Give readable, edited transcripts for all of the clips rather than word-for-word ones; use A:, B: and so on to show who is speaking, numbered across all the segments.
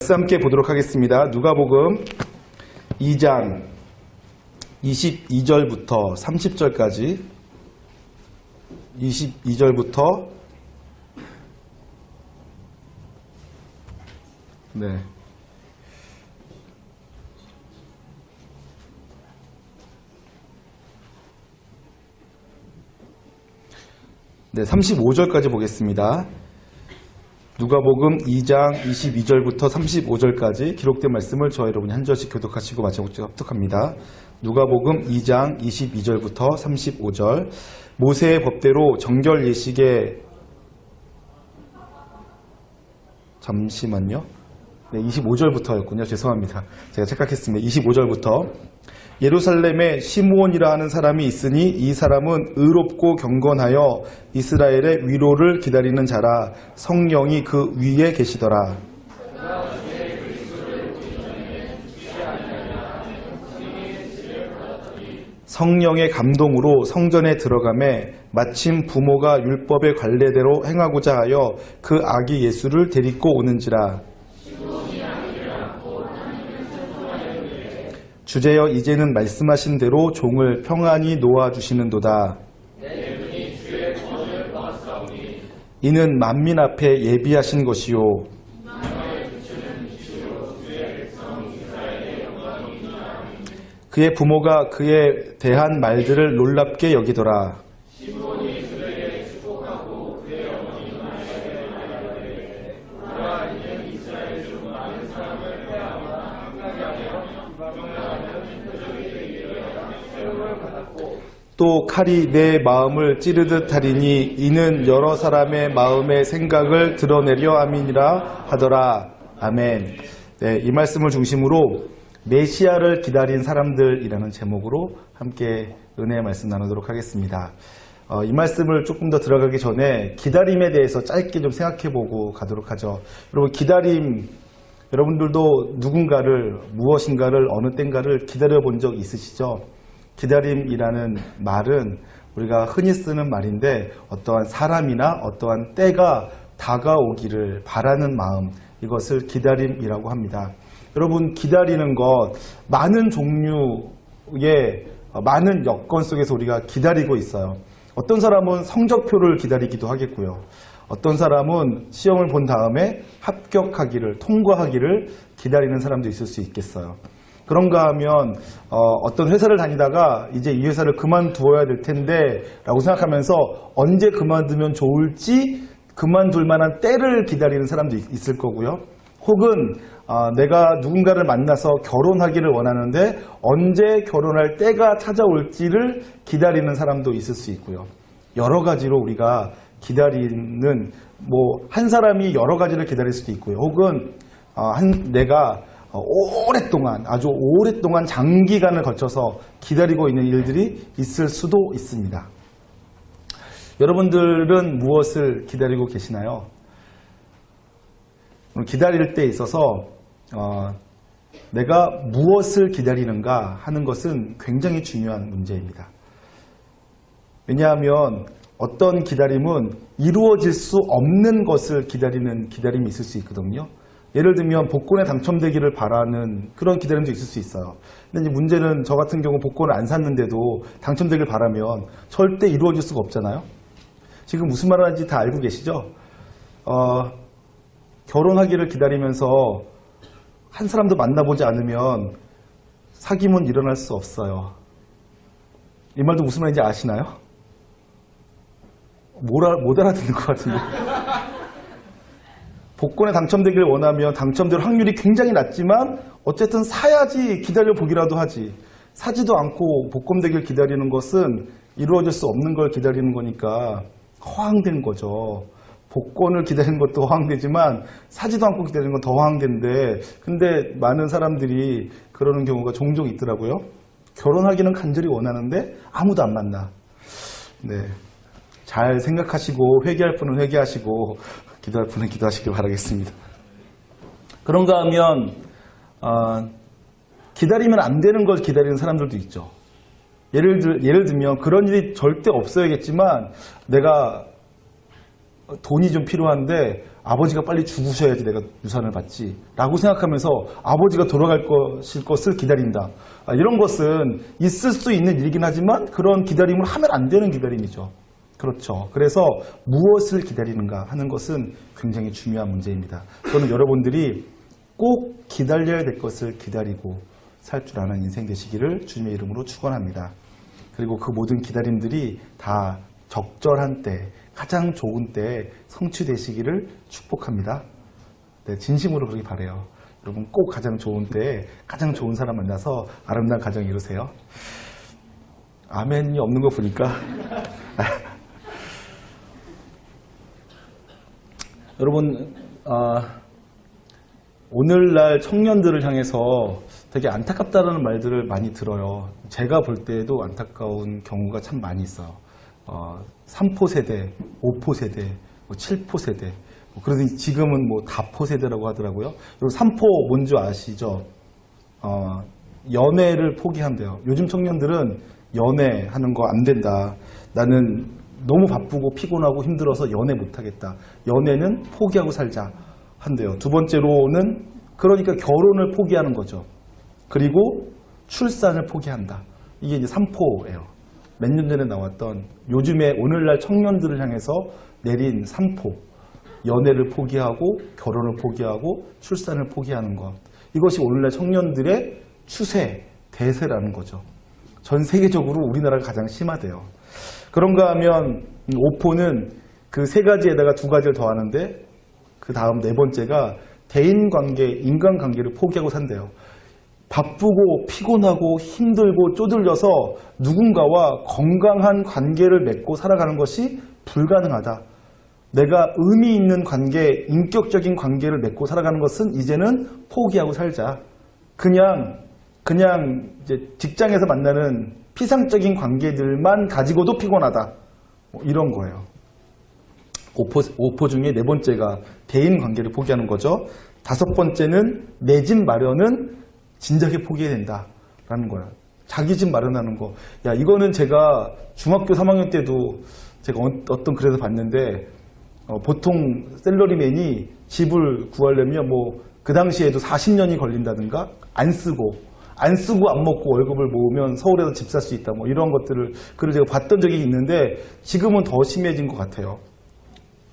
A: 함께 보도록 하겠습니다. 누가복음 2장 22절부터 30절까지 22절부터 네. 35절까지 보겠습니다. 누가복음 2장 22절부터 35절까지 기록된 말씀을 저와 여러분이 한 절씩 교독하시고 마지막으로 합독합니다. 누가복음 2장 22절부터 35절. 모세의 법대로 정결 예식에 잠시만요. 25절부터였군요. 죄송합니다. 제가 착각했습니다. 25절부터 예루살렘에 시므온이라 하는 사람이 있으니 이 사람은 의롭고 경건하여 이스라엘의 위로를 기다리는 자라. 성령이 그 위에 계시더라. 성령의 감동으로 성전에 들어가매 마침 부모가 율법의 관례대로 행하고자 하여 그 아기 예수를 데리고 오는지라. 주제여 이제는 말씀하신 대로 종을 평안히 놓아주시는도다. 이는 만민 앞에 예비하신 것이요 그의 부모가 그에 대한 말들을 놀랍게 여기더라. 또 칼이 내 마음을 찌르듯 하리니 이는 여러 사람의 마음의 생각을 드러내려 함이니라 하더라. 아멘. 네, 이 말씀을 중심으로 메시아를 기다린 사람들이라는 제목으로 함께 은혜의 말씀 나누도록 하겠습니다. 이 말씀을 조금 더 들어가기 전에 기다림에 대해서 짧게 좀 생각해보고 가도록 하죠. 여러분, 기다림, 여러분들도 누군가를, 무엇인가를, 어느 땐가를 기다려본 적 있으시죠? 기다림이라는 말은 우리가 흔히 쓰는 말인데 어떠한 사람이나 어떠한 때가 다가오기를 바라는 마음, 이것을 기다림이라고 합니다. 여러분, 기다리는 것, 많은 종류의 많은 여건 속에서 우리가 기다리고 있어요. 어떤 사람은 성적표를 기다리기도 하겠고요. 어떤 사람은 시험을 본 다음에 합격하기를, 통과하기를 기다리는 사람도 있을 수 있겠어요. 그런가 하면 어떤 회사를 다니다가 이제 이 회사를 그만두어야 될 텐데 라고 생각하면서 언제 그만두면 좋을지 그만둘 만한 때를 기다리는 사람도 있을 거고요. 혹은 내가 누군가를 만나서 결혼하기를 원하는데 언제 결혼할 때가 찾아올지를 기다리는 사람도 있을 수 있고요. 여러 가지로 우리가 기다리는, 한 사람이 여러 가지를 기다릴 수도 있고요. 혹은 내가 오랫동안, 아주 오랫동안 장기간을 거쳐서 기다리고 있는 일들이 있을 수도 있습니다. 여러분들은 무엇을 기다리고 계시나요? 기다릴 때 있어서 내가 무엇을 기다리는가 하는 것은 굉장히 중요한 문제입니다. 왜냐하면 어떤 기다림은 이루어질 수 없는 것을 기다리는 기다림이 있을 수 있거든요. 예를 들면 복권에 당첨되기를 바라는 그런 기다림도 있을 수 있어요. 근데 이제 문제는 저 같은 경우 복권을 안 샀는데도 당첨되길 바라면 절대 이루어질 수가 없잖아요. 지금 무슨 말 하는지 다 알고 계시죠? 결혼하기를 기다리면서 한 사람도 만나보지 않으면 사귐은 일어날 수 없어요. 이 말도 무슨 말인지 아시나요? 못 알아듣는 것 같은데. 복권에 당첨되기를 원하면 당첨될 확률이 굉장히 낮지만 어쨌든 사야지 기다려보기라도 하지. 사지도 않고 복권 되길 기다리는 것은 이루어질 수 없는 걸 기다리는 거니까 허황된 거죠. 복권을 기다리는 것도 허황되지만 사지도 않고 기다리는 건 더 허황된데, 근데 많은 사람들이 그러는 경우가 종종 있더라고요. 결혼하기는 간절히 원하는데 아무도 안 만나. 네, 잘 생각하시고 회개할 분은 회개하시고 기도할 분은 기도하시길 바라겠습니다. 그런가 하면 기다리면 안 되는 걸 기다리는 사람들도 있죠. 예를 들면 그런 일이 절대 없어야겠지만 내가 돈이 좀 필요한데 아버지가 빨리 죽으셔야지 내가 유산을 받지 라고 생각하면서 아버지가 돌아갈 것을 기다린다. 이런 것은 있을 수 있는 일이긴 하지만 그런 기다림을 하면 안 되는 기다림이죠. 그렇죠. 그래서 무엇을 기다리는가 하는 것은 굉장히 중요한 문제입니다. 저는 여러분들이 꼭 기다려야 될 것을 기다리고 살 줄 아는 인생 되시기를 주님의 이름으로 축원합니다. 그리고 그 모든 기다림들이 다 적절한 때, 가장 좋은 때에 성취되시기를 축복합니다. 네, 진심으로 그렇게 바라요. 여러분 꼭 가장 좋은 때에 가장 좋은 사람 만나서 아름다운 가정 이루세요. 아멘이 없는 거 보니까 여러분 오늘날 청년들을 향해서 되게 안타깝다는 말들을 많이 들어요. 제가 볼 때에도 안타까운 경우가 참 많이 있어요. 3포 세대, 5포 세대, 7포 세대. 그래서 지금은 다포 세대라고 하더라고요. 그리고 3포 뭔지 아시죠? 연애를 포기한대요. 요즘 청년들은 연애하는 거 안 된다. 나는 너무 바쁘고 피곤하고 힘들어서 연애 못하겠다. 연애는 포기하고 살자 한대요. 두 번째로는 그러니까 결혼을 포기하는 거죠. 그리고 출산을 포기한다. 이게 이제 3포예요. 몇 년 전에 나왔던 요즘에 오늘날 청년들을 향해서 내린 3포. 연애를 포기하고 결혼을 포기하고 출산을 포기하는 것. 이것이 오늘날 청년들의 추세, 대세라는 거죠. 전 세계적으로 우리나라가 가장 심하대요. 그런가 하면 5포는 그 세 가지에다가 두 가지를 더하는데 그 다음 네 번째가 대인관계, 인간관계를 포기하고 산대요. 바쁘고 피곤하고 힘들고 쪼들려서 누군가와 건강한 관계를 맺고 살아가는 것이 불가능하다. 내가 의미 있는 관계, 인격적인 관계를 맺고 살아가는 것은 이제는 포기하고 살자. 그냥 이제 직장에서 만나는 피상적인 관계들만 가지고도 피곤하다. 이런 거예요. 5포 중에 네 번째가 대인 관계를 포기하는 거죠. 다섯 번째는 내 집 마련은 진작에 포기해야 된다라는 거야. 자기 집 마련하는 거. 야, 이거는 제가 중학교 3학년 때도 제가 어떤 글에서 봤는데 보통 셀러리맨이 집을 구하려면 그 당시에도 40년이 걸린다든가 안 쓰고 안 먹고 월급을 모으면 서울에서 집 살 수 있다. 이런 것들을 글을 제가 봤던 적이 있는데 지금은 더 심해진 것 같아요.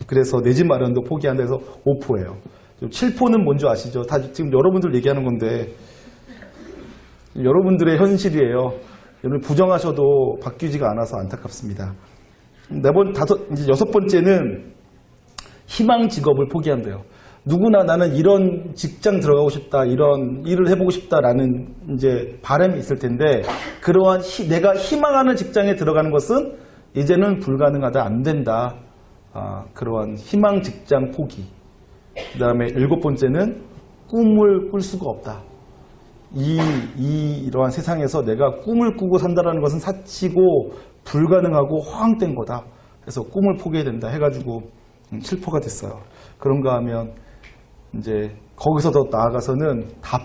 A: 그래서 내 집 마련도 포기한다 해서 5포예요. 7포는 뭔지 아시죠? 다 지금 여러분들 얘기하는 건데 여러분들의 현실이에요. 여러분 부정하셔도 바뀌지가 않아서 안타깝습니다. 이제 여섯 번째는 희망 직업을 포기한대요. 누구나 나는 이런 직장 들어가고 싶다, 이런 일을 해보고 싶다라는 이제 바람이 있을 텐데 그러한 내가 희망하는 직장에 들어가는 것은 이제는 불가능하다, 안 된다. 그러한 희망 직장 포기. 그 다음에 일곱 번째는 꿈을 꿀 수가 없다. 이러한 세상에서 내가 꿈을 꾸고 산다는 것은 사치고 불가능하고 허황된 거다. 그래서 꿈을 포기해야 된다 해가지고 7포가 됐어요. 그런가 하면 이제 거기서 더 나아가서는 다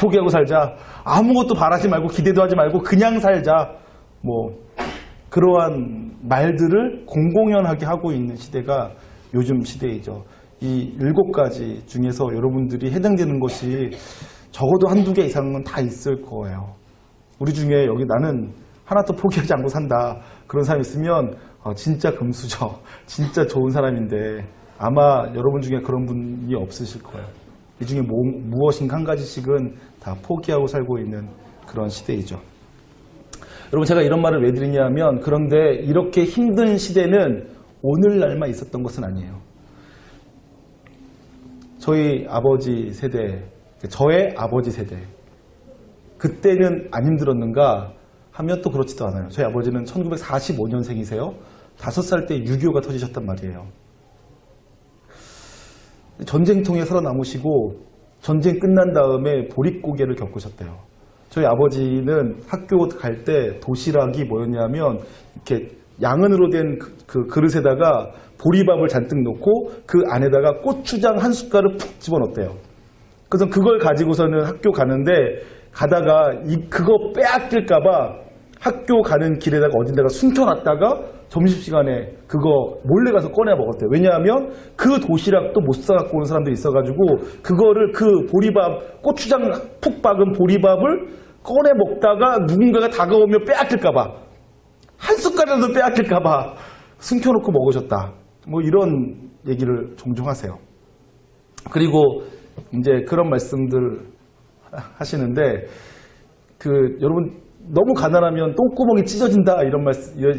A: 포기하고 살자. 아무것도 바라지 말고 기대도 하지 말고 그냥 살자. 그러한 말들을 공공연하게 하고 있는 시대가 요즘 시대이죠. 이 7가지 중에서 여러분들이 해당되는 것이 적어도 한두 개 이상은 다 있을 거예요. 우리 중에 여기 나는 하나도 포기하지 않고 산다. 그런 사람이 있으면 진짜 금수저, 진짜 좋은 사람인데 아마 여러분 중에 그런 분이 없으실 거예요. 이 중에 무엇인가 한 가지씩은 다 포기하고 살고 있는 그런 시대이죠. 여러분 제가 이런 말을 왜 드리냐면 그런데 이렇게 힘든 시대는 오늘날만 있었던 것은 아니에요. 저의 아버지 세대 그때는 안 힘들었는가 하면 또 그렇지도 않아요. 저희 아버지는 1945년생이세요. 5살 때 6.25가 터지셨단 말이에요. 전쟁통에 살아남으시고 전쟁 끝난 다음에 보릿고개를 겪으셨대요. 저희 아버지는 학교 갈 때 도시락이 뭐였냐면 이렇게 양은으로 된 그 그릇에다가 보리밥을 잔뜩 넣고 그 안에다가 고추장 한 숟갈을 푹 집어넣었대요. 그래서 그걸 가지고서는 학교 가는데 가다가 그거 빼앗길까봐 학교 가는 길에다가 어딘가가 숨겨놨다가 점심시간에 그거 몰래 가서 꺼내 먹었대요. 왜냐하면 그 도시락도 못 사갖고 온 사람들이 있어가지고 그거를 그 보리밥, 고추장 푹 박은 보리밥을 꺼내 먹다가 누군가가 다가오면 빼앗길까봐, 한 숟갈이라도 빼앗길까봐 숨겨놓고 먹으셨다. 뭐 이런 얘기를 종종 하세요. 그리고 이제 그런 말씀들 하시는데, 여러분 너무 가난하면 똥구멍이 찢어진다 이런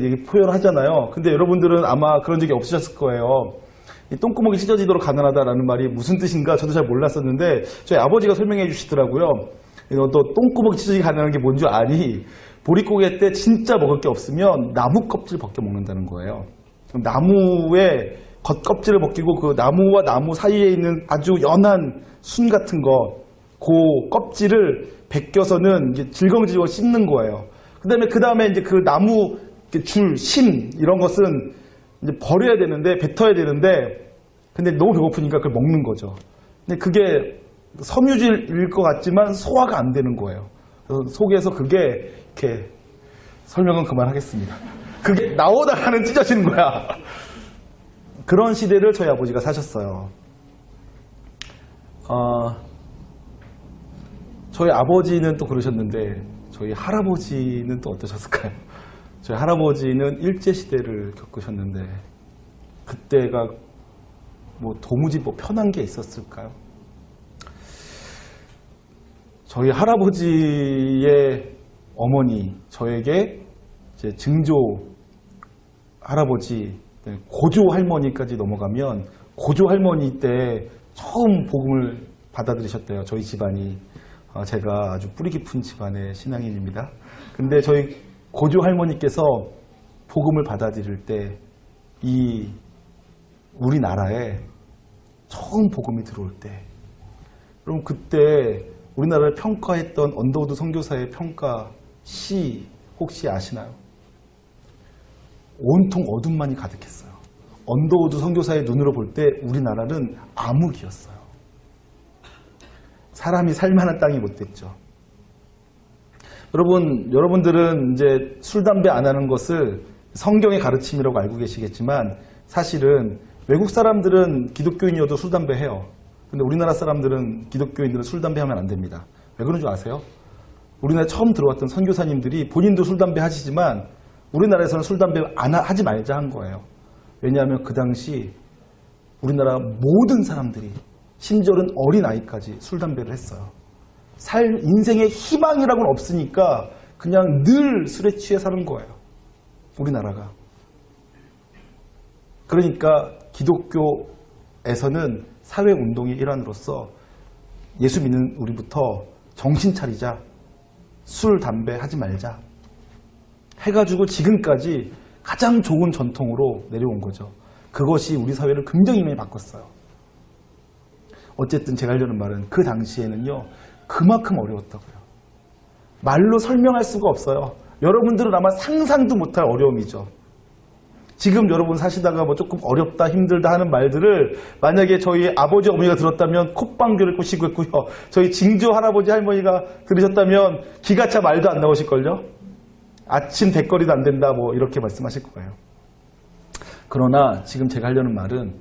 A: 얘기 표현을 하잖아요. 근데 여러분들은 아마 그런 적이 없으셨을 거예요. 이 똥구멍이 찢어지도록 가난하다라는 말이 무슨 뜻인가 저도 잘 몰랐었는데 저희 아버지가 설명해 주시더라고요. 너 똥구멍이 찢어지게 가난한 게 뭔 줄 아니? 보릿고개 때 진짜 먹을 게 없으면 나무 껍질 벗겨 먹는다는 거예요. 나무의 겉껍질을 벗기고 그 나무와 나무 사이에 있는 아주 연한 순 같은 거, 그 껍질을 벗겨서는 이제 질겅질겅 씹는 거예요. 그 다음에 이제 그 나무 줄, 심 이런 것은 이제 버려야 되는데, 뱉어야 되는데, 근데 너무 배고프니까 그걸 먹는 거죠. 근데 그게 섬유질일 것 같지만 소화가 안 되는 거예요. 그래서 속에서 그게 이렇게, 설명은 그만하겠습니다. 그게 나오다가는 찢어지는 거야. 그런 시대를 저희 아버지가 사셨어요. 저희 아버지는 또 그러셨는데 저희 할아버지는 또 어떠셨을까요? 저희 할아버지는 일제시대를 겪으셨는데 그때가 뭐 도무지 뭐 편한 게 있었을까요? 저희 할아버지의 어머니, 저에게 이제 증조 할아버지, 고조 할머니까지 넘어가면 고조 할머니 때 처음 복음을 받아들이셨대요. 저희 집안이. 제가 아주 뿌리 깊은 집안의 신앙인입니다. 근데 저희 고조 할머니께서 복음을 받아들일 때 이 우리나라에 처음 복음이 들어올 때, 그럼 그때 우리나라를 평가했던 언더우드 선교사의 평가 시 혹시 아시나요? 온통 어둠만이 가득했어요. 언더우드 선교사의 눈으로 볼 때 우리나라는 암흑이었어요. 사람이 살만한 땅이 못 됐죠. 여러분들은 이제 술, 담배 안 하는 것을 성경의 가르침이라고 알고 계시겠지만 사실은 외국 사람들은 기독교인이어도 술, 담배 해요. 근데 우리나라 사람들은, 기독교인들은 술, 담배 하면 안 됩니다. 왜 그런 줄 아세요? 우리나라에 처음 들어왔던 선교사님들이 본인도 술, 담배 하시지만 우리나라에서는 술, 담배 하지 말자 한 거예요. 왜냐하면 그 당시 우리나라 모든 사람들이, 심지어는 어린아이까지 술, 담배를 했어요. 인생의 희망이라고는 없으니까 그냥 늘 술에 취해 사는 거예요. 우리나라가. 그러니까 기독교에서는 사회운동의 일환으로서 예수 믿는 우리부터 정신 차리자, 술, 담배 하지 말자 해가지고 지금까지 가장 좋은 전통으로 내려온 거죠. 그것이 우리 사회를 굉장히 많이 바꿨어요. 어쨌든 제가 하려는 말은 그 당시에는요, 그만큼 어려웠다고요. 말로 설명할 수가 없어요. 여러분들은 아마 상상도 못할 어려움이죠. 지금 여러분 사시다가 뭐 조금 어렵다, 힘들다 하는 말들을 만약에 저희 아버지, 어머니가 들었다면 콧방귀를 꽂히고요. 저희 징조 할아버지, 할머니가 들으셨다면 기가 차 말도 안 나오실걸요. 아침 대거리도 안 된다, 뭐 이렇게 말씀하실 거예요. 그러나 지금 제가 하려는 말은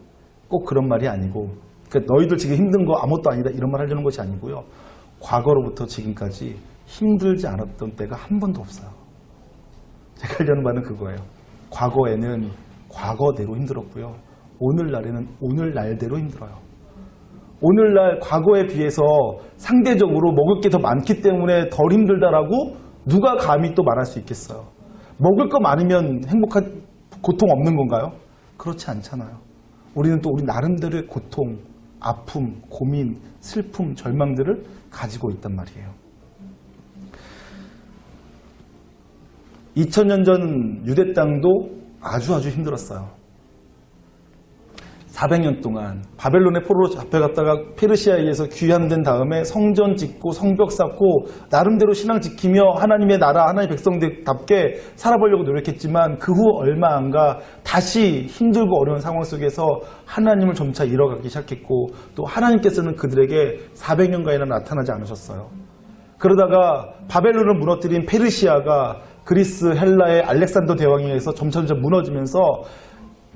A: 꼭 그런 말이 아니고, 그러니까 너희들 지금 힘든 거 아무것도 아니다 이런 말 하려는 것이 아니고요. 과거로부터 지금까지 힘들지 않았던 때가 한 번도 없어요. 제가 하려는 말은 그거예요. 과거에는 과거대로 힘들었고요. 오늘날에는 오늘날대로 힘들어요. 오늘날 과거에 비해서 상대적으로 먹을 게 더 많기 때문에 덜 힘들다라고 누가 감히 또 말할 수 있겠어요. 먹을 거 많으면 고통 없는 건가요? 그렇지 않잖아요. 우리는 또 우리 나름대로의 고통, 아픔, 고민, 슬픔, 절망들을 가지고 있단 말이에요. 2000년 전 유대 땅도 아주 힘들었어요. 400년 동안 바벨론의 포로로 잡혀갔다가 페르시아에 의해서 귀환된 다음에 성전 짓고 성벽 쌓고 나름대로 신앙 지키며 하나님의 나라, 하나님의 백성들답게 살아보려고 노력했지만 그 후 얼마 안 가 다시 힘들고 어려운 상황 속에서 하나님을 점차 잃어가기 시작했고, 또 하나님께서는 그들에게 400년간이나 나타나지 않으셨어요. 그러다가 바벨론을 무너뜨린 페르시아가 그리스, 헬라의 알렉산더 대왕에 의해서 점점 무너지면서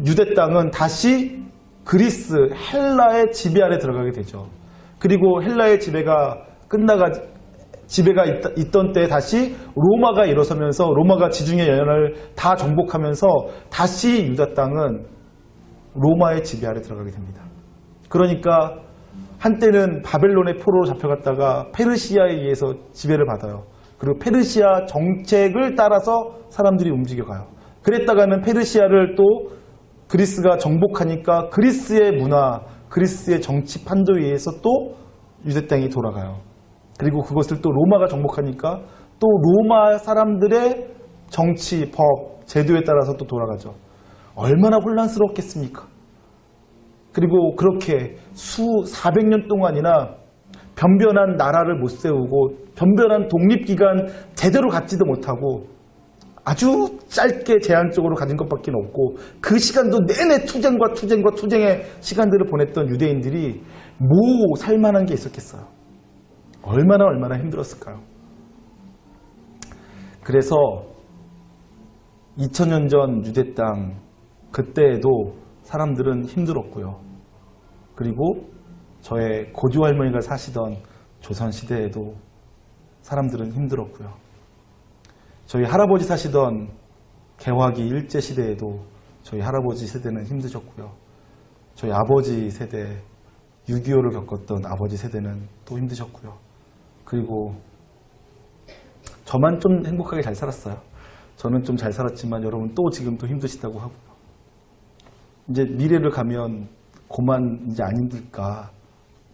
A: 유대 땅은 다시 그리스, 헬라의 지배 아래 들어가게 되죠. 그리고 헬라의 지배가 있던 때 다시 로마가 일어서면서 로마가 지중해 연안을 다 정복하면서 다시 유다 땅은 로마의 지배 아래 들어가게 됩니다. 그러니까 한때는 바벨론의 포로로 잡혀갔다가 페르시아에 의해서 지배를 받아요. 그리고 페르시아 정책을 따라서 사람들이 움직여가요. 그랬다가는 페르시아를 또 그리스가 정복하니까 그리스의 문화, 그리스의 정치 판도에 의해서 또 유대 땅이 돌아가요. 그리고 그것을 또 로마가 정복하니까 또 로마 사람들의 정치, 법, 제도에 따라서 또 돌아가죠. 얼마나 혼란스럽겠습니까? 그리고 그렇게 400년 동안이나 변변한 나라를 못 세우고 변변한 독립기간 제대로 갖지도 못하고 아주 짧게 제한적으로 가진 것밖에 없고 그 시간도 내내 투쟁의 시간들을 보냈던 유대인들이 뭐 살만한 게 있었겠어요. 얼마나 힘들었을까요? 그래서 2000년 전 유대 땅 그때에도 사람들은 힘들었고요. 그리고 저의 고조 할머니가 사시던 조선시대에도 사람들은 힘들었고요. 저희 할아버지 사시던 개화기 일제시대에도 저희 할아버지 세대는 힘드셨고요. 저희 아버지 세대 6.25를 겪었던 아버지 세대는 또 힘드셨고요. 그리고 저만 좀 행복하게 잘 살았어요. 저는 좀 잘 살았지만 여러분 또 지금 또 힘드시다고 하고요. 이제 미래를 가면 그만 이제 안 힘들까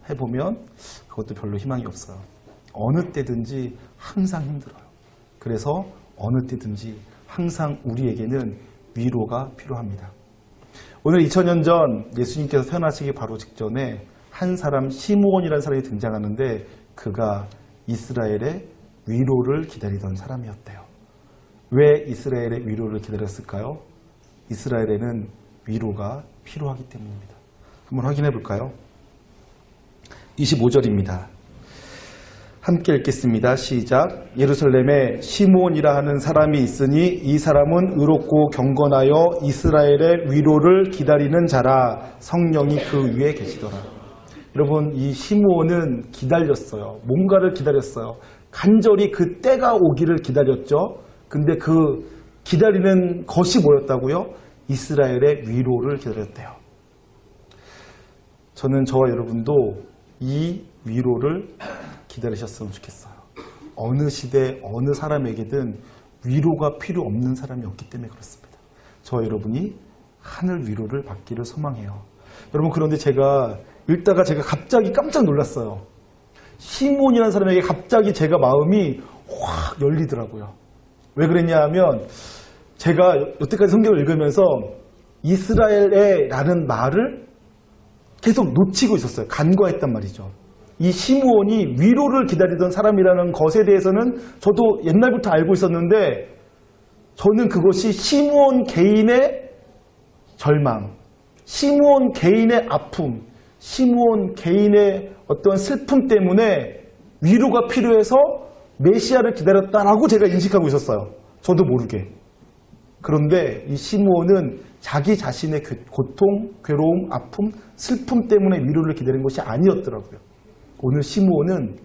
A: 해보면 그것도 별로 희망이 없어요. 어느 때든지 항상 힘들어요. 그래서 어느 때든지 항상 우리에게는 위로가 필요합니다. 오늘 2000년 전 예수님께서 태어나시기 바로 직전에 한 사람 시므온이라는 사람이 등장하는데 그가 이스라엘의 위로를 기다리던 사람이었대요. 왜 이스라엘의 위로를 기다렸을까요? 이스라엘에는 위로가 필요하기 때문입니다. 한번 확인해 볼까요? 25절입니다. 함께 읽겠습니다. 시작. 예루살렘에 시므온이라 하는 사람이 있으니 이 사람은 의롭고 경건하여 이스라엘의 위로를 기다리는 자라. 성령이 그 위에 계시더라. 여러분, 이 시므온은 기다렸어요. 뭔가를 기다렸어요. 간절히 그 때가 오기를 기다렸죠. 근데 그 기다리는 것이 뭐였다고요? 이스라엘의 위로를 기다렸대요. 저는 저와 여러분도 이 위로를 기다리셨으면 좋겠어요. 어느 시대, 어느 사람에게든 위로가 필요 없는 사람이 없기 때문에 그렇습니다. 저와 여러분이 하늘 위로를 받기를 소망해요. 여러분, 그런데 제가 읽다가 제가 갑자기 깜짝 놀랐어요. 시몬이라는 사람에게 갑자기 제가 마음이 확 열리더라고요. 왜 그랬냐 하면 제가 여태까지 성경을 읽으면서 이스라엘의 라는 말을 계속 놓치고 있었어요. 간과했단 말이죠. 이 시므온이 위로를 기다리던 사람이라는 것에 대해서는 저도 옛날부터 알고 있었는데 저는 그것이 시므온 개인의 절망, 시므온 개인의 아픔, 시므온 개인의 어떤 슬픔 때문에 위로가 필요해서 메시아를 기다렸다라고 제가 인식하고 있었어요. 저도 모르게. 그런데 이 시므온은 자기 자신의 고통, 괴로움, 아픔, 슬픔 때문에 위로를 기다린 것이 아니었더라고요. 오늘 시므온은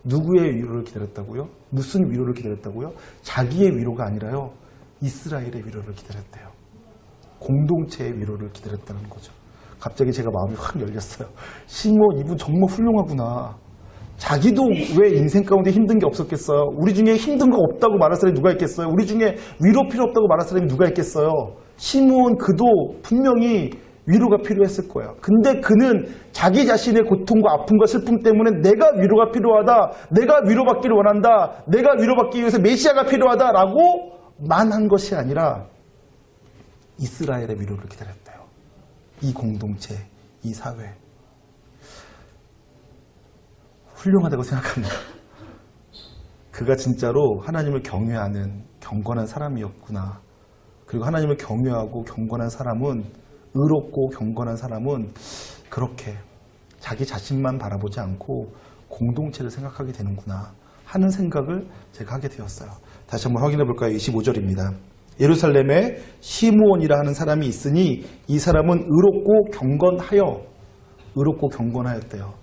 A: 누구의 위로를 기다렸다고요? 무슨 위로를 기다렸다고요? 자기의 위로가 아니라요. 이스라엘의 위로를 기다렸대요. 공동체의 위로를 기다렸다는 거죠. 갑자기 제가 마음이 확 열렸어요. 시므온 이분 정말 훌륭하구나. 자기도 왜 인생 가운데 힘든 게 없었겠어요? 우리 중에 힘든 거 없다고 말할 사람이 누가 있겠어요? 우리 중에 위로 필요 없다고 말할 사람이 누가 있겠어요? 시므온 그도 분명히 위로가 필요했을 거예요. 근데 그는 자기 자신의 고통과 아픔과 슬픔 때문에 내가 위로가 필요하다, 내가 위로받기를 원한다, 내가 위로받기 위해서 메시아가 필요하다라고 만한 것이 아니라 이스라엘의 위로를 기다렸대요. 이 공동체, 이 사회. 훌륭하다고 생각합니다. 그가 진짜로 하나님을 경외하는 경건한 사람이었구나. 그리고 하나님을 경외하고 경건한 사람은, 의롭고 경건한 사람은 그렇게 자기 자신만 바라보지 않고 공동체를 생각하게 되는구나. 하는 생각을 제가 하게 되었어요. 다시 한번 확인해 볼까요? 25절입니다. 예루살렘에 시므온이라 하는 사람이 있으니 이 사람은 의롭고 경건하였대요.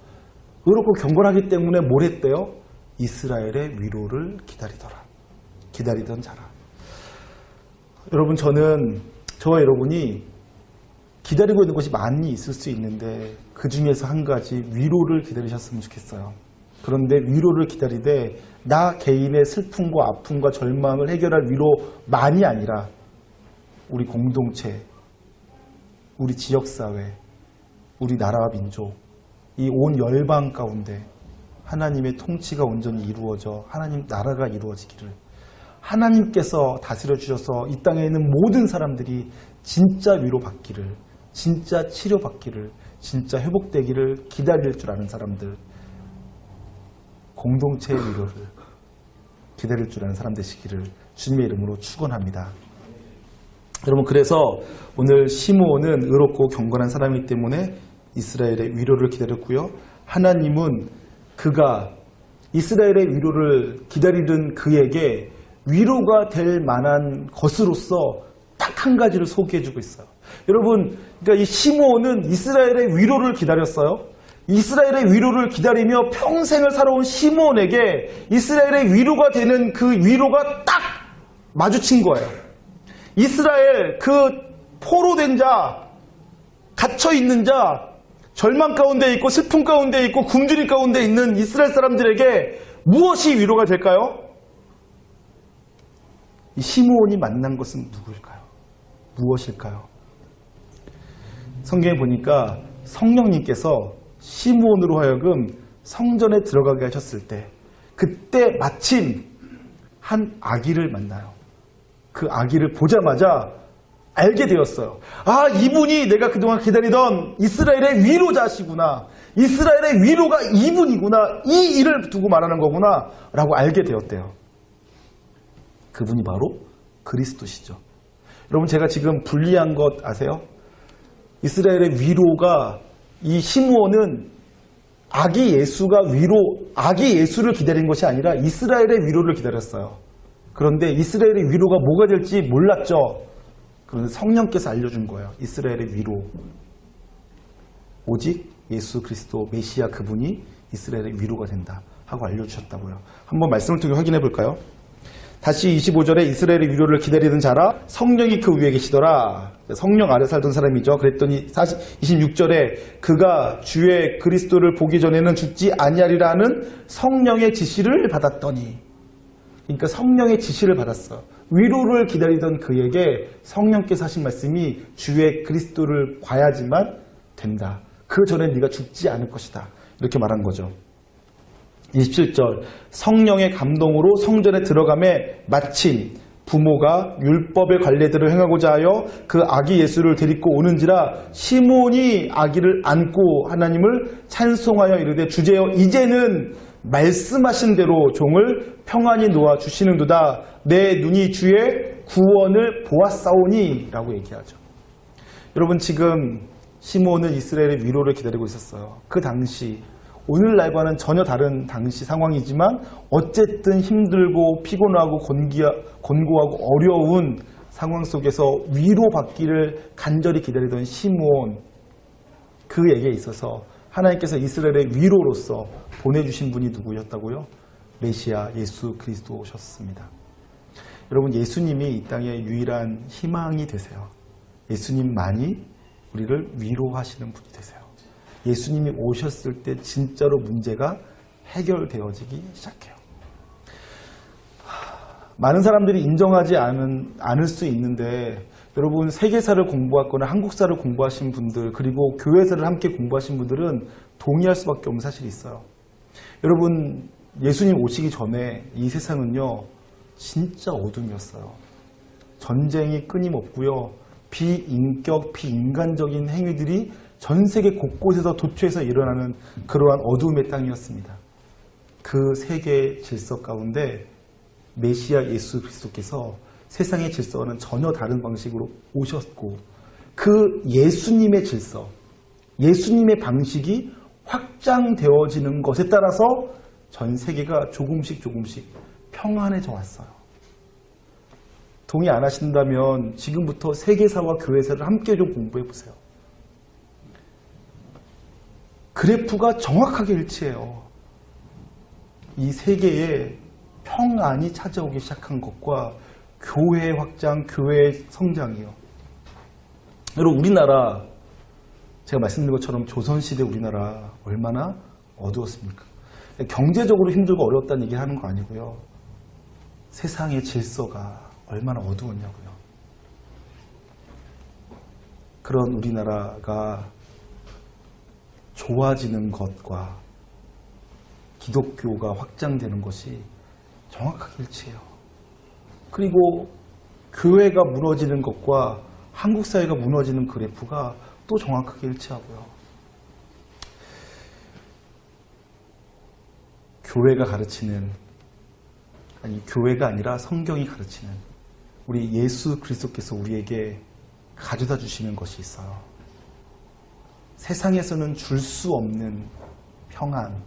A: 의롭고 경건하기 때문에 뭘 했대요? 이스라엘의 위로를 기다리던 자라. 여러분, 저와 여러분이 기다리고 있는 것이 많이 있을 수 있는데 그 중에서 한 가지 위로를 기다리셨으면 좋겠어요. 그런데 위로를 기다리되 나 개인의 슬픔과 아픔과 절망을 해결할 위로만이 아니라 우리 공동체, 우리 지역사회, 우리 나라와 민족, 이 온 열방 가운데 하나님의 통치가 온전히 이루어져 하나님 나라가 이루어지기를, 하나님께서 다스려 주셔서 이 땅에 있는 모든 사람들이 진짜 위로받기를, 진짜 치료받기를, 진짜 회복되기를 기다릴 줄 아는 사람들, 공동체의 위로를 기다릴 줄 아는 사람 되시기를 주님의 이름으로 축원합니다. 여러분, 그래서 오늘 시므온은 의롭고 경건한 사람이기 때문에 이스라엘의 위로를 기다렸고요. 하나님은 그가 이스라엘의 위로를 기다리던 그에게 위로가 될 만한 것으로서 딱 한 가지를 소개해주고 있어요. 여러분, 그러니까 이 시므온은 이스라엘의 위로를 기다렸어요. 이스라엘의 위로를 기다리며 평생을 살아온 시므온에게 이스라엘의 위로가 되는 그 위로가 딱 마주친 거예요. 이스라엘, 그 포로된 자, 갇혀있는 자, 절망 가운데 있고 슬픔 가운데 있고 굶주림 가운데 있는 이스라엘 사람들에게 무엇이 위로가 될까요? 이 시므온이 만난 것은 누구일까요? 무엇일까요? 성경에 보니까 성령님께서 시므온으로 하여금 성전에 들어가게 하셨을 때 그때 마침 한 아기를 만나요. 그 아기를 보자마자 알게 되었어요. 아, 이분이 내가 그동안 기다리던 이스라엘의 위로자시구나. 이스라엘의 위로가 이분이구나. 이 일을 두고 말하는 거구나 라고 알게 되었대요. 그분이 바로 그리스도시죠. 여러분, 제가 지금 분리한 것 아세요? 이스라엘의 위로가, 이 시므온은 아기 예수를 기다린 것이 아니라 이스라엘의 위로를 기다렸어요. 그런데 이스라엘의 위로가 뭐가 될지 몰랐죠. 그런데 성령께서 알려준 거예요. 이스라엘의 위로, 오직 예수 그리스도 메시아 그분이 이스라엘의 위로가 된다 하고 알려주셨다고요. 한번 말씀을 통해 확인해 볼까요? 다시 25절에 이스라엘의 위로를 기다리던 자라 성령이 그 위에 계시더라. 성령 아래 살던 사람이죠. 그랬더니 26절에 그가 주의 그리스도를 보기 전에는 죽지 아니하리라 하는 성령의 지시를 받았더니, 그러니까 성령의 지시를 받았어. 위로를 기다리던 그에게 성령께서 하신 말씀이 주의 그리스도를 봐야지만 된다. 그 전에 네가 죽지 않을 것이다. 이렇게 말한 거죠. 27절, 성령의 감동으로 성전에 들어가매 마침 부모가 율법의 관례들을 행하고자 하여 그 아기 예수를 데리고 오는지라 시므온이 아기를 안고 하나님을 찬송하여 이르되 주제여 이제는 말씀하신 대로 종을 평안히 놓아 주시는도다. 내 눈이 주의 구원을 보았사오니 라고 얘기하죠. 여러분, 지금 시므온은 이스라엘의 위로를 기다리고 있었어요. 그 당시, 오늘날과는 전혀 다른 당시 상황이지만 어쨌든 힘들고 피곤하고 곤고하고 어려운 상황 속에서 위로받기를 간절히 기다리던 시므온, 그에게 있어서 하나님께서 이스라엘의 위로로서 보내주신 분이 누구였다고요? 메시아 예수 그리스도셨습니다. 여러분, 예수님이 이 땅의 유일한 희망이 되세요. 예수님만이 우리를 위로하시는 분이 되세요. 예수님이 오셨을 때 진짜로 문제가 해결되어지기 시작해요. 많은 사람들이 인정하지 않을 수 있는데, 여러분, 세계사를 공부하거나 한국사를 공부하신 분들, 그리고 교회사를 함께 공부하신 분들은 동의할 수밖에 없는 사실이 있어요. 여러분, 예수님 오시기 전에 이 세상은요, 진짜 어둠이었어요. 전쟁이 끊임없고요, 비인격, 비인간적인 행위들이 전 세계 곳곳에서 도처에서 일어나는 그러한 어두움의 땅이었습니다. 그 세계의 질서 가운데 메시아 예수 그리스도께서 세상의 질서와는 전혀 다른 방식으로 오셨고, 그 예수님의 질서, 예수님의 방식이 확장되어지는 것에 따라서 전 세계가 조금씩 평안해져 왔어요. 동의 안 하신다면 지금부터 세계사와 교회사를 함께 좀 공부해 보세요. 그래프가 정확하게 일치해요. 이 세계에 평안이 찾아오기 시작한 것과 교회 확장, 교회 성장이요. 여러분, 우리나라, 제가 말씀드린 것처럼 조선시대 우리나라 얼마나 어두웠습니까? 경제적으로 힘들고 어려웠다는 얘기 하는 거 아니고요. 세상의 질서가 얼마나 어두웠냐고요. 그런 우리나라가 좋아지는 것과 기독교가 확장되는 것이 정확하게 일치해요. 그리고 교회가 무너지는 것과 한국 사회가 무너지는 그래프가 또 정확하게 일치하고요. 교회가 가르치는, 아니 교회가 아니라 성경이 가르치는 우리 예수 그리스도께서 우리에게 가져다 주시는 것이 있어요. 세상에서는 줄 수 없는 평안,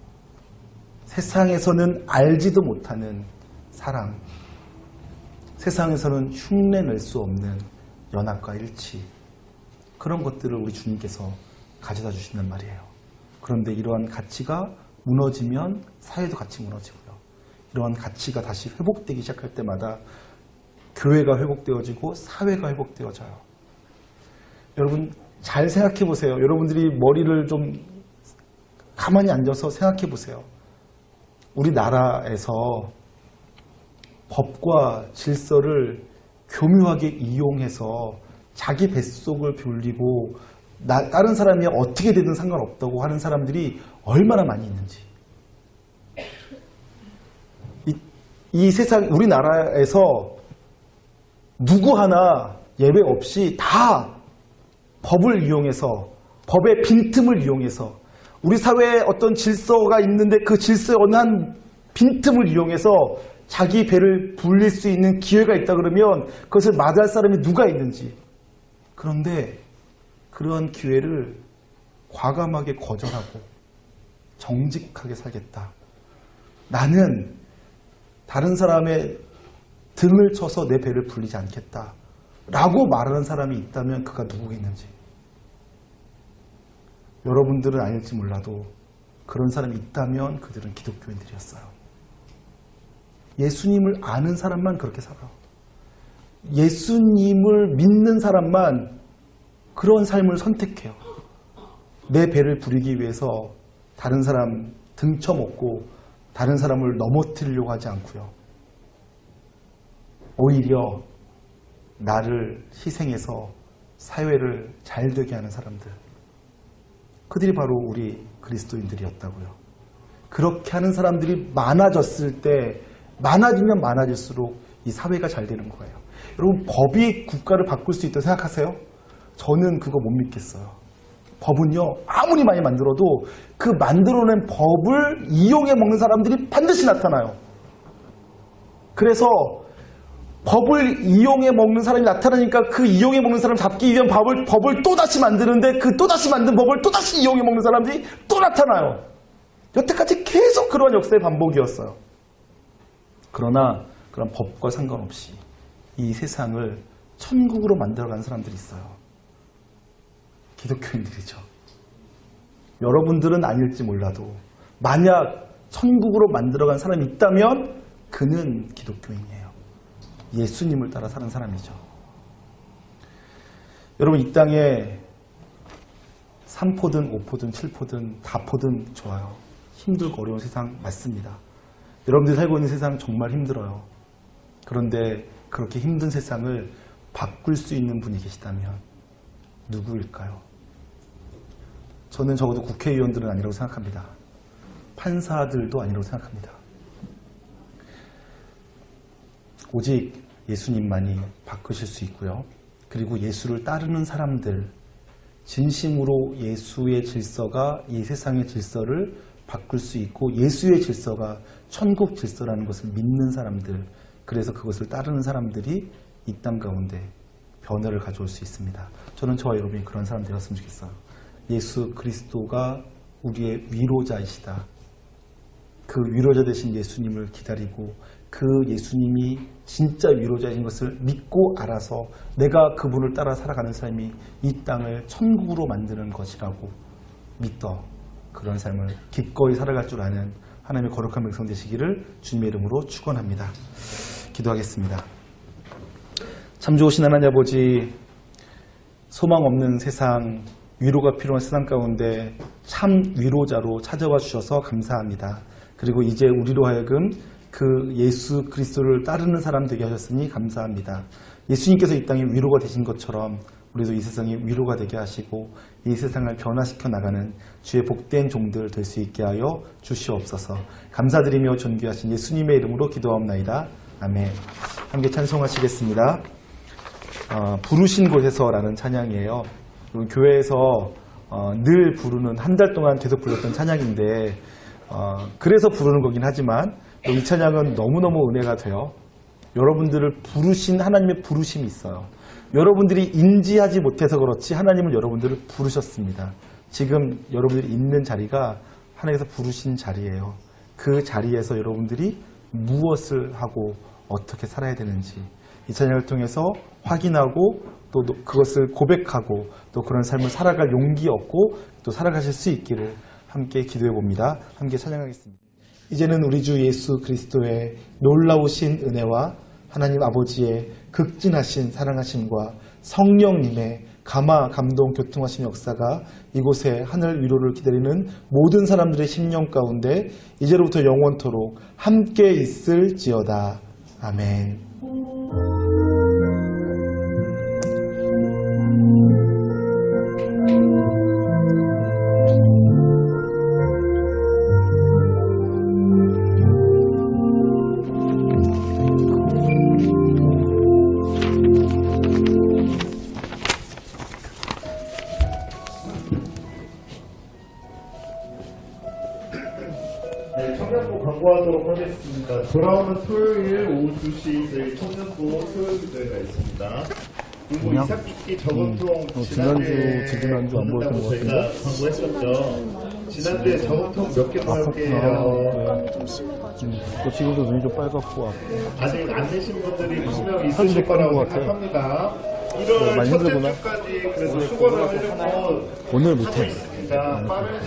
A: 세상에서는 알지도 못하는 사랑, 세상에서는 흉내낼 수 없는 연합과 일치, 그런 것들을 우리 주님께서 가져다 주신단 말이에요. 그런데 이러한 가치가 무너지면 사회도 같이 무너지고요. 이러한 가치가 다시 회복되기 시작할 때마다 교회가 회복되어지고 사회가 회복되어져요. 여러분 잘 생각해 보세요. 여러분들이 머리를 좀 가만히 앉아서 생각해 보세요. 우리나라에서 법과 질서를 교묘하게 이용해서 자기 뱃속을 불리고 다른 사람이 어떻게 되든 상관없다고 하는 사람들이 얼마나 많이 있는지. 이 세상, 우리나라에서 누구 하나 예외 없이 다 법을 이용해서, 법의 빈틈을 이용해서, 우리 사회에 어떤 질서가 있는데 그 질서의 어느 한 빈틈을 이용해서 자기 배를 불릴 수 있는 기회가 있다 그러면 그것을 맞이할 사람이 누가 있는지. 그런데 그러한 기회를 과감하게 거절하고 정직하게 살겠다. 나는 다른 사람의 등을 쳐서 내 배를 불리지 않겠다. 라고 말하는 사람이 있다면 그가 누구겠는지. 여러분들은 아닐지 몰라도 그런 사람이 있다면 그들은 기독교인들이었어요. 예수님을 아는 사람만 그렇게 살아요. 예수님을 믿는 사람만 그런 삶을 선택해요. 내 배를 부리기 위해서 다른 사람 등쳐먹고 다른 사람을 넘어뜨리려고 하지 않고요. 오히려 나를 희생해서 사회를 잘 되게 하는 사람들, 그들이 바로 우리 그리스도인들이었다고요. 그렇게 하는 사람들이 많아졌을 때, 많아지면 많아질수록 이 사회가 잘 되는 거예요. 여러분, 법이 국가를 바꿀 수 있다고 생각하세요? 저는 그거 못 믿겠어요. 법은요, 아무리 많이 만들어도 그 만들어낸 법을 이용해 먹는 사람들이 반드시 나타나요. 그래서 법을 이용해 먹는 사람이 나타나니까 그 이용해 먹는 사람 잡기 위한 법을 또다시 만드는데 그 또다시 만든 법을 또다시 이용해 먹는 사람들이 또 나타나요. 여태까지 계속 그런 역사의 반복이었어요. 그러나 그런 법과 상관없이 이 세상을 천국으로 만들어가는 사람들이 있어요. 기독교인들이죠. 여러분들은 아닐지 몰라도 만약 천국으로 만들어간 사람이 있다면 그는 기독교인이에요. 예수님을 따라 사는 사람이죠. 여러분, 이 땅에 3포든 5포든 7포든 다포든 좋아요. 힘들고 어려운 세상 맞습니다. 여러분들이 살고 있는 세상 정말 힘들어요. 그런데 그렇게 힘든 세상을 바꿀 수 있는 분이 계시다면 누구일까요? 저는 적어도 국회의원들은 아니라고 생각합니다. 판사들도 아니라고 생각합니다. 오직 예수님만이 바꾸실 수 있고요. 그리고 예수를 따르는 사람들, 진심으로 예수의 질서가 이 세상의 질서를 바꿀 수 있고 예수의 질서가 천국 질서라는 것을 믿는 사람들, 그래서 그것을 따르는 사람들이 이 땅 가운데 변화를 가져올 수 있습니다. 저는 저와 여러분이 그런 사람들이었으면 좋겠어요. 예수 그리스도가 우리의 위로자이시다. 그 위로자 되신 예수님을 기다리고 그 예수님이 진짜 위로자인 것을 믿고 알아서 내가 그분을 따라 살아가는 삶이 이 땅을 천국으로 만드는 것이라고 믿어 그런 삶을 기꺼이 살아갈 줄 아는 하나님의 거룩한 백성 되시기를 주님의 이름으로 축원합니다. 기도하겠습니다. 참 좋으신 하나님 아버지, 소망 없는 세상, 위로가 필요한 세상 가운데 참 위로자로 찾아와 주셔서 감사합니다. 그리고 이제 우리로 하여금 그 예수 그리스도를 따르는 사람 되게 하셨으니 감사합니다. 예수님께서 이 땅에 위로가 되신 것처럼 우리도 이 세상에 위로가 되게 하시고 이 세상을 변화시켜 나가는 주의 복된 종들 될 수 있게 하여 주시옵소서. 감사드리며 존귀하신 예수님의 이름으로 기도하옵나이다. 아멘. 함께 찬송하시겠습니다. 부르신 곳에서라는 찬양이에요. 교회에서 늘 부르는, 한 달 동안 계속 불렀던 찬양인데 그래서 부르는 거긴 하지만 이 찬양은 너무너무 은혜가 돼요. 여러분들을 부르신 하나님의 부르심이 있어요. 여러분들이 인지하지 못해서 그렇지 하나님은 여러분들을 부르셨습니다. 지금 여러분들이 있는 자리가 하나님께서 부르신 자리예요. 그 자리에서 여러분들이 무엇을 하고 어떻게 살아야 되는지 이 찬양을 통해서 확인하고 또 그것을 고백하고 또 그런 삶을 살아갈 용기 얻고 또 살아가실 수 있기를 함께 기도해 봅니다. 함께 찬양하겠습니다. 이제는 우리 주 예수 그리스도의 놀라우신 은혜와 하나님 아버지의 극진하신 사랑하심과 성령님의 감화, 감동, 교통하신 역사가 이곳에 하늘 위로를 기다리는 모든 사람들의 심령 가운데 이제로부터 영원토록 함께 있을지어다. 아멘.
B: 청년부 광고하도록 하겠습니다. 돌아오는 토요일 오후 2시 저희 청년부 토요일 기도회가 있습니다. 그리고 이삭죽기 저금통
A: 지난주 안 보였던 것
B: 저희가
A: 같은데?
B: 광고했었죠. 지난주에 저금통 몇 개 모을게요.
A: 또 지금도 눈이 좀 빨갛고
B: 아직 안 내신 분들이 분명
A: 사진
B: 있으실
A: 좀
B: 거라고
A: 것 같아요.
B: 생각합니다. 1월
A: 많이
B: 첫째
A: 힘들구나.
B: 주까지 그래서 수고를 하려고
A: 오늘
B: 하고
A: 못해.
B: 있습니다. 빠른